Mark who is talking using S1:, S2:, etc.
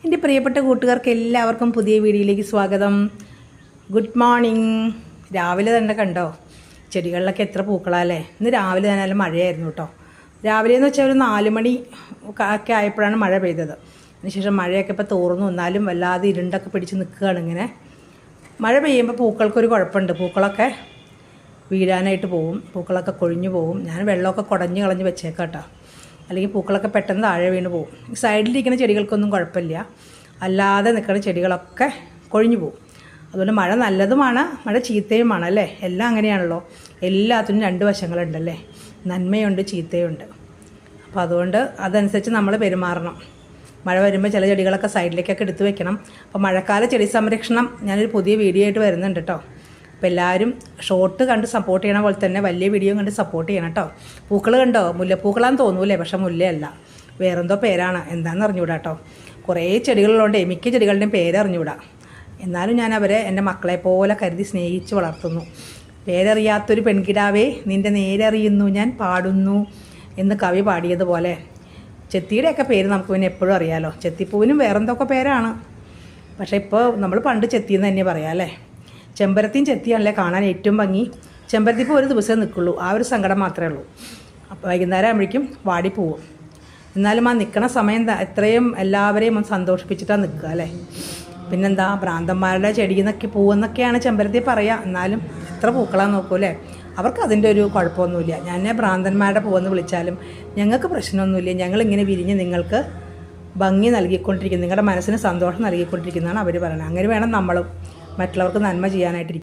S1: എൻ്റെ പ്രിയപ്പെട്ട കൂട്ടുകാർക്ക് എല്ലാവർക്കും പുതിയ വീഡിയോയിലേക്ക് സ്വാഗതം. Good morning. രാവിലെ തന്നെ കണ്ടോ ചെടികളിലൊക്കെ എത്ര പൂക്കളല്ലേ. ഇന്ന് രാവിലെ തന്നെ നല്ല മഴയായിരുന്നു കേട്ടോ. രാവിലെ എന്ന് വെച്ചാൽ ഒരു 4 മണി ഒക്കെ ആയപ്പോഴാണ് മഴ പെയ്തത്. അതിനുശേഷം മഴയൊക്കെ ഇപ്പോൾ തോർന്നു, എന്നാലും വല്ലാതെ ഇരുണ്ടൊക്കെ പിടിച്ച് നിൽക്കുകയാണ്. ഇങ്ങനെ മഴ പെയ്യുമ്പോൾ പൂക്കൾക്കൊരു കുഴപ്പമുണ്ട്, പൂക്കളൊക്കെ വീഴാനായിട്ട് പോവും, പൂക്കളൊക്കെ കൊഴിഞ്ഞു പോവും. ഞാൻ വെള്ളമൊക്കെ കുടഞ്ഞ് കളഞ്ഞ് വെച്ചേക്കാം കേട്ടോ, അല്ലെങ്കിൽ പൂക്കളൊക്കെ പെട്ടെന്ന് താഴെ വീണ് പോകും. സൈഡിലിരിക്കുന്ന ചെടികൾക്കൊന്നും കുഴപ്പമില്ല, അല്ലാതെ നിൽക്കുന്ന ചെടികളൊക്കെ കൊഴിഞ്ഞു പോകും. അതുകൊണ്ട് മഴ നല്ലതുമാണ്, മഴ ചീത്തയുമാണ് അല്ലേ. എല്ലാം അങ്ങനെയാണല്ലോ, എല്ലാത്തിനും 2 വശങ്ങളുണ്ടല്ലേ, നന്മയുണ്ട് ചീത്തയുണ്ട്. അപ്പോൾ അതുകൊണ്ട് അതനുസരിച്ച് നമ്മൾ പെരുമാറണം. മഴ വരുമ്പോൾ ചില ചെടികളൊക്കെ സൈഡിലേക്കൊക്കെ എടുത്ത് വെക്കണം. അപ്പോൾ മഴക്കാല ചെടി സംരക്ഷണം ഞാനൊരു പുതിയ വീഡിയോ ആയിട്ട് വരുന്നുണ്ട് കേട്ടോ. അപ്പോൾ എല്ലാവരും ഷോർട്ട് കണ്ട് സപ്പോർട്ട് ചെയ്യണ പോലെ തന്നെ വലിയ വീഡിയോ കണ്ട് സപ്പോർട്ട് ചെയ്യണം കേട്ടോ. പൂക്കൾ കണ്ടോ, മുല്ലപ്പൂക്കളാന്ന് തോന്നൂലേ, പക്ഷേ മുല്ലയല്ല, വേറെന്തോ പേരാണ്, എന്താണെന്ന് അറിഞ്ഞുകൂടാ കേട്ടോ. കുറേ ചെടികളുള്ളതുകൊണ്ട് മിക്ക ചെടികളുടെയും പേരറിഞ്ഞുകൂടാ. എന്നാലും ഞാൻ അവരെ എൻ്റെ മക്കളെ പോലെ കരുതി സ്നേഹിച്ച് വളർത്തുന്നു. പേരറിയാത്തൊരു പെൺകിടാവേ നിൻ്റെ നേരറിയുന്നു ഞാൻ പാടുന്നു എന്ന് കവി പാടിയതുപോലെ. ചെത്തിയുടെയൊക്കെ പേര് നമുക്ക് പിന്നെ എപ്പോഴും അറിയാമല്ലോ. ചെത്തിപ്പൂവിനും വേറെന്തൊക്കെ പേരാണ്, പക്ഷേ ഇപ്പോൾ നമ്മൾ പണ്ട് ചെത്തിയെന്ന് തന്നെ പറയാം അല്ലേ. ചെമ്പരത്തിയും ചെത്തിയാണല്ലേ കാണാൻ ഏറ്റവും ഭംഗി. ചെമ്പരത്തിപ്പോൾ ഒരു ദിവസമേ നിൽക്കുള്ളൂ, ആ ഒരു സങ്കടം മാത്രമേ ഉള്ളൂ. അപ്പോൾ വൈകുന്നേരം ആകുമ്പോഴേക്കും വാടിപ്പോവും. എന്നാലും ആ നിൽക്കണ സമയം എത്രയും എല്ലാവരെയും ഒന്ന് സന്തോഷിപ്പിച്ചിട്ടാണ് നിൽക്കുക അല്ലേ. പിന്നെന്താ, ഭ്രാന്തന്മാരുടെ ചെടിയിൽ നിന്നൊക്കെ പൂവെന്നൊക്കെയാണ് ചെമ്പരത്തി പറയുക. എന്നാലും എത്ര പൂക്കളാന്ന് നോക്കൂ അല്ലേ. അവർക്ക് അതിൻ്റെ ഒരു കുഴപ്പമൊന്നുമില്ല. ഞാൻ ഭ്രാന്തന്മാരുടെ പൂവെന്ന് വിളിച്ചാലും ഞങ്ങൾക്ക് പ്രശ്നമൊന്നുമില്ല. ഞങ്ങളിങ്ങനെ വിരിഞ്ഞ് നിങ്ങൾക്ക് ഭംഗി നൽകിക്കൊണ്ടിരിക്കുന്നു, നിങ്ങളുടെ മനസ്സിന് സന്തോഷം നൽകിക്കൊണ്ടിരിക്കുന്നതാണ് അവർ പറയുന്നത്. അങ്ങനെ വേണം നമ്മളും മറ്റുള്ളവർക്ക് നന്മ ചെയ്യാനായിട്ടിരിക്കും.